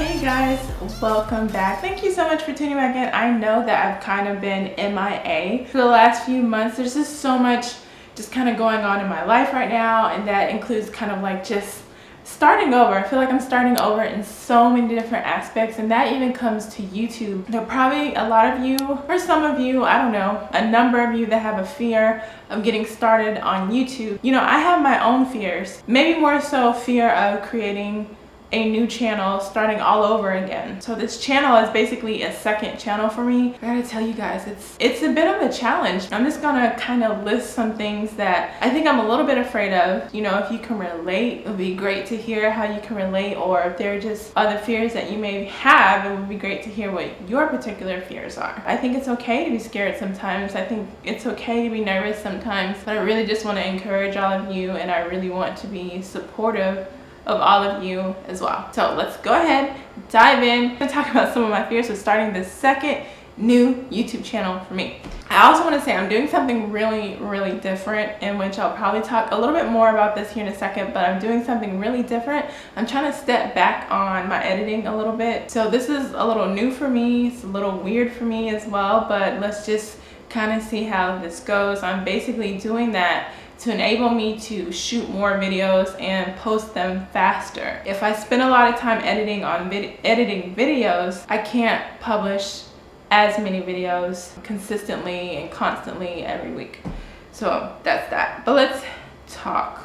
Hey guys, welcome back. Thank you so much for tuning back in. I know that I've kind of been MIA for the last few months. There's just so much just kind of going on in my life right now, and that includes kind of like just starting over. I feel like I'm starting over in so many different aspects, and that even comes to YouTube. There are probably a lot of you, or some of you, I don't know, a number of you that have a fear of getting started on YouTube. You know, I have my own fears, maybe more so fear of creating a new channel, starting all over again. So this channel is basically a second channel for me. I gotta tell you guys, it's a bit of a challenge. I'm just gonna kind of list some things that I think I'm a little bit afraid of. You know, if you can relate, it would be great to hear how you can relate, or if there are just other fears that you may have, it would be great to hear what your particular fears are. I think it's okay to be scared sometimes. I think it's okay to be nervous sometimes, but I really just want to encourage all of you, and I really want to be supportive of all of you as well. So let's go ahead, dive in. I'm gonna talk about some of my fears with starting this second new YouTube channel for me. I also want to say I'm doing something really different, in which I'll probably talk a little bit more about this here in a second, but I'm doing something really different. I'm trying to step back on my editing a little bit. So this is a little new for me. It's a little weird for me as well, but let's just kind of see how this goes. I'm basically doing that to enable me to shoot more videos and post them faster. If I spend a lot of time editing videos, I can't publish as many videos consistently and constantly every week. So that's that. But let's talk.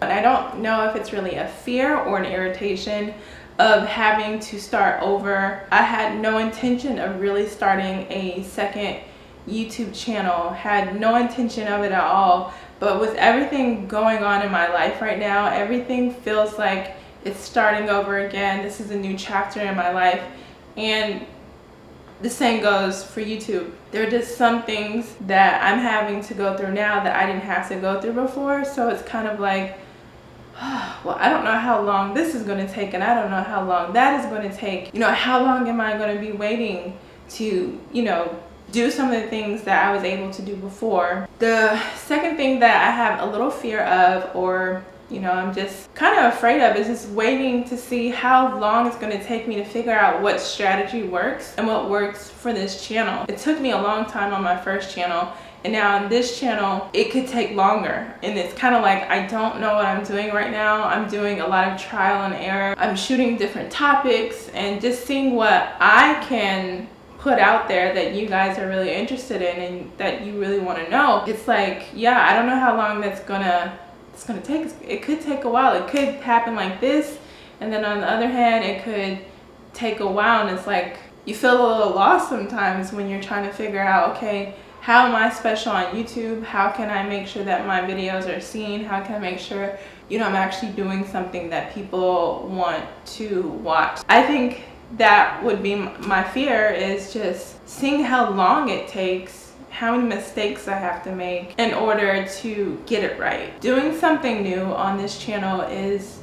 I don't know if it's really a fear or an irritation of having to start over. I had no intention of really starting a second YouTube channel, had no intention of it at all, but with everything going on in my life right now, everything feels like it's starting over again. This is a new chapter in my life, and the same goes for YouTube. There are just some things that I'm having to go through now that I didn't have to go through before, so it's kind of like, well, I don't know how long this is going to take, and I don't know how long that is going to take. You know, how long am I going to be waiting to, you know, do some of the things that I was able to do before. The second thing that I have a little fear of, or you know, I'm just kind of afraid of, is just waiting to see how long it's going to take me to figure out what strategy works and what works for this channel. It took me a long time on my first channel, and now on this channel it could take longer, and it's kind of like I don't know what I'm doing right now. I'm doing a lot of trial and error. I'm shooting different topics and just seeing what I can put out there that you guys are really interested in and that you really want to know. It's like, yeah, I don't know how long it's gonna take. It could take a while. It could happen like this, and then on the other hand, it could take a while, and it's like you feel a little lost sometimes when you're trying to figure out, okay, how am I special on YouTube? How can I make sure that my videos are seen? How can I make sure, you know, I'm actually doing something that people want to watch? I think that would be my fear, is just seeing how long it takes, how many mistakes I have to make in order to get it right. Doing something new on this channel is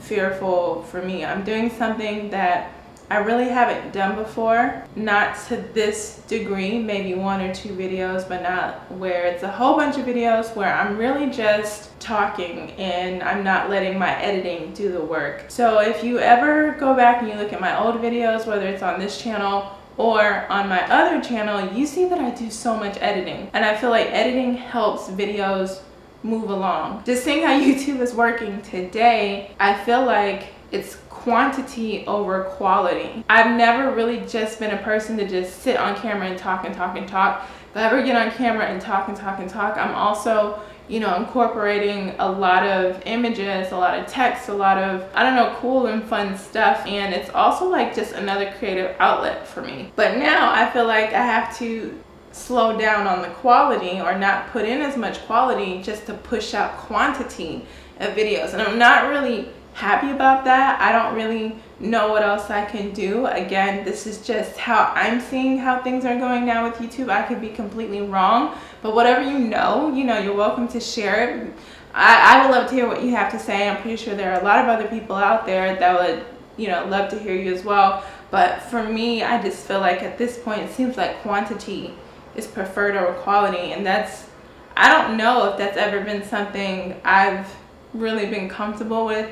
fearful for me. I'm doing something that I really haven't done before, not to this degree, maybe 1 or 2 videos, but not where it's a whole bunch of videos where I'm really just talking and I'm not letting my editing do the work. So if you ever go back and you look at my old videos, whether it's on this channel or on my other channel, you see that I do so much editing, and I feel like editing helps videos move along. Just seeing how YouTube is working today, I feel like it's quantity over quality. I've never really just been a person to just sit on camera and talk and talk and talk. If I ever get on camera and talk and talk and talk, I'm also, you know, incorporating a lot of images, a lot of text, a lot of, I don't know, cool and fun stuff. And it's also like just another creative outlet for me. But now I feel like I have to slow down on the quality, or not put in as much quality, just to push out quantity of videos. And I'm not really happy about that. I don't really know what else I can do. Again, this is just how I'm seeing how things are going now with YouTube. I could be completely wrong, but whatever you know, you're welcome to share it. I would love to hear what you have to say. I'm pretty sure there are a lot of other people out there that would, you know, love to hear you as well. But for me, I just feel like at this point, it seems like quantity is preferred over quality, and that's, I don't know if that's ever been something I've really been comfortable with.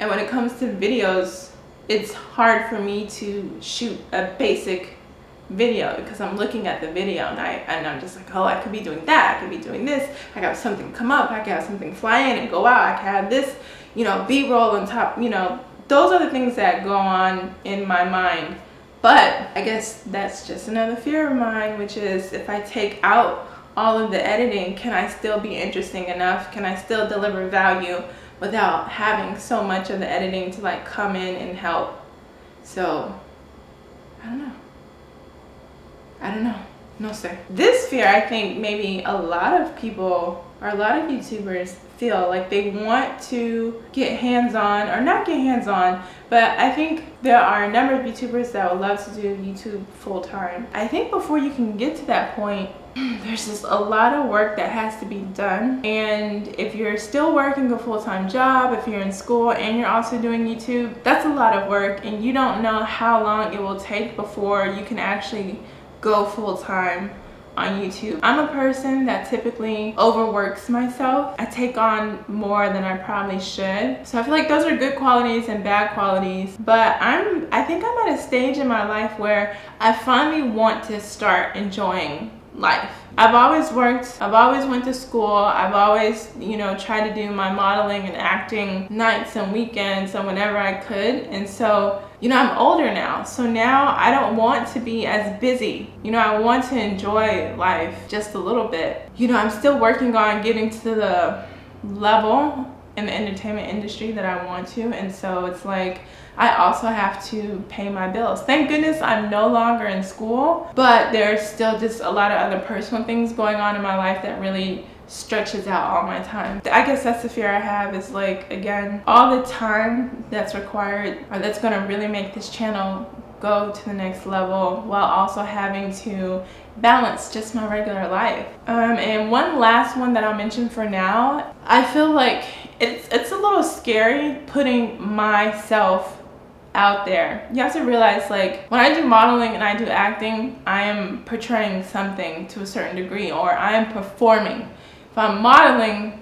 And when it comes to videos, it's hard for me to shoot a basic video because I'm looking at the video and I'm just like, oh, I could be doing that, I could be doing this, I got something come up, I could have something fly in and go out, I could have this, you know, B-roll on top, you know, those are the things that go on in my mind. But I guess that's just another fear of mine, which is if I take out all of the editing, can I still be interesting enough? Can I still deliver value without having so much of the editing to like come in and help? So I don't know. No sir. This fear, I think maybe a lot of people or a lot of YouTubers feel like they want to get hands-on, or not get hands-on, but I think there are a number of YouTubers that would love to do YouTube full-time. I think before you can get to that point, there's just a lot of work that has to be done. And if you're still working a full-time job, if you're in school and you're also doing YouTube, that's a lot of work, and you don't know how long it will take before you can actually go full-time on YouTube. I'm a person that typically overworks myself. I take on more than I probably should. So I feel like those are good qualities and bad qualities. But I think I'm at a stage in my life where I finally want to start enjoying life. I've always worked, I've always went to school, I've always, you know, tried to do my modeling and acting nights and weekends and whenever I could. And so, you know, I'm older now. So now I don't want to be as busy. You know, I want to enjoy life just a little bit. You know, I'm still working on getting to the level in the entertainment industry that I want to. And so it's like, I also have to pay my bills. Thank goodness I'm no longer in school, but there's still just a lot of other personal things going on in my life that really stretches out all my time. I guess that's the fear I have, is like, again, all the time that's required or that's gonna really make this channel go to the next level while also having to balance just my regular life. And one last one that I'll mention for now, I feel like it's a little scary putting myself out there. You have to realize, like, when I do modeling and I do acting, I am portraying something to a certain degree, or I am performing. If I'm modeling,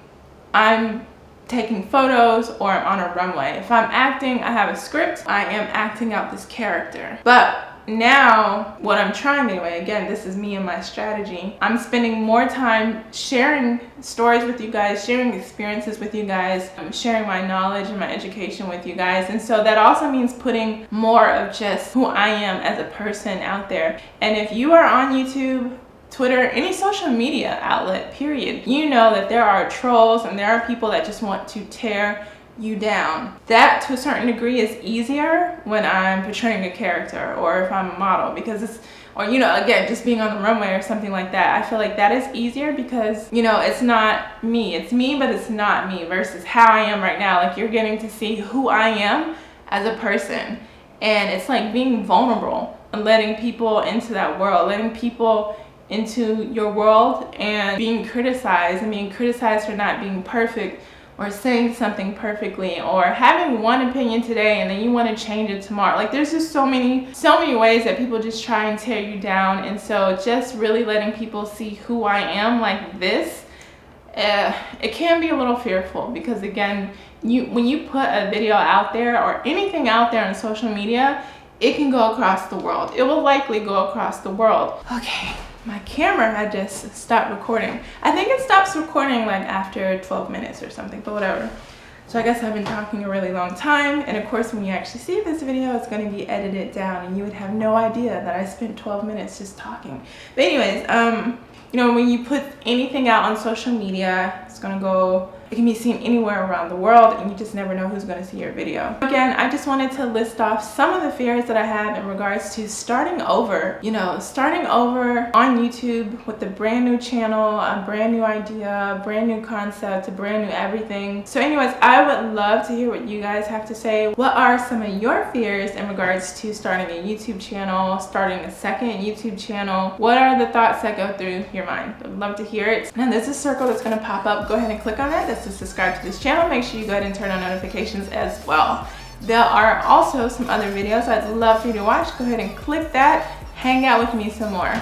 I'm taking photos or I'm on a runway. If I'm acting, I have a script, I am acting out this character. But now, what I'm trying anyway, again, this is me and my strategy, I'm spending more time sharing stories with you guys, sharing experiences with you guys, sharing my knowledge and my education with you guys. And so that also means putting more of just who I am as a person out there. And if you are on YouTube, Twitter, any social media outlet, period, you know that there are trolls and there are people that just want to tear you down. That, to a certain degree, is easier when I'm portraying a character or if I'm a model, because it's, or, you know, again, just being on the runway or something like that. I feel like that is easier because, you know, it's not me. It's me, but it's not me, versus how I am right now. Like, you're getting to see who I am as a person. And it's like being vulnerable and letting people into that world, letting people into your world and being criticized for not being perfect, or saying something perfectly, or having one opinion today and then you want to change it tomorrow. Like, there's just so many ways that people just try and tear you down. And so just really letting people see who I am like this, it can be a little fearful, because again, when you put a video out there or anything out there on social media, it can go across the world. It will likely go across the world. Okay. My camera had just stopped recording. I think it stops recording like after 12 minutes or something, but whatever. So I guess I've been talking a really long time, and of course when you actually see this video, it's going to be edited down and you would have no idea that I spent 12 minutes just talking. But anyways, you know, when you put anything out on social media, it's going to go, it can be seen anywhere around the world, and you just never know who's going to see your video. Again, I just wanted to list off some of the fears that I have in regards to starting over. You know, starting over on YouTube with a brand new channel, a brand new idea, a brand new concept, a brand new everything. So anyways, I would love to hear what you guys have to say. What are some of your fears in regards to starting a YouTube channel, starting a second YouTube channel? What are the thoughts that go through your mind? I'd love to hear it. And there's a circle that's going to pop up. Go ahead and click on that. That's to subscribe to this channel. Make sure you go ahead and turn on notifications as well. There are also some other videos I'd love for you to watch. Go ahead and click that. Hang out with me some more.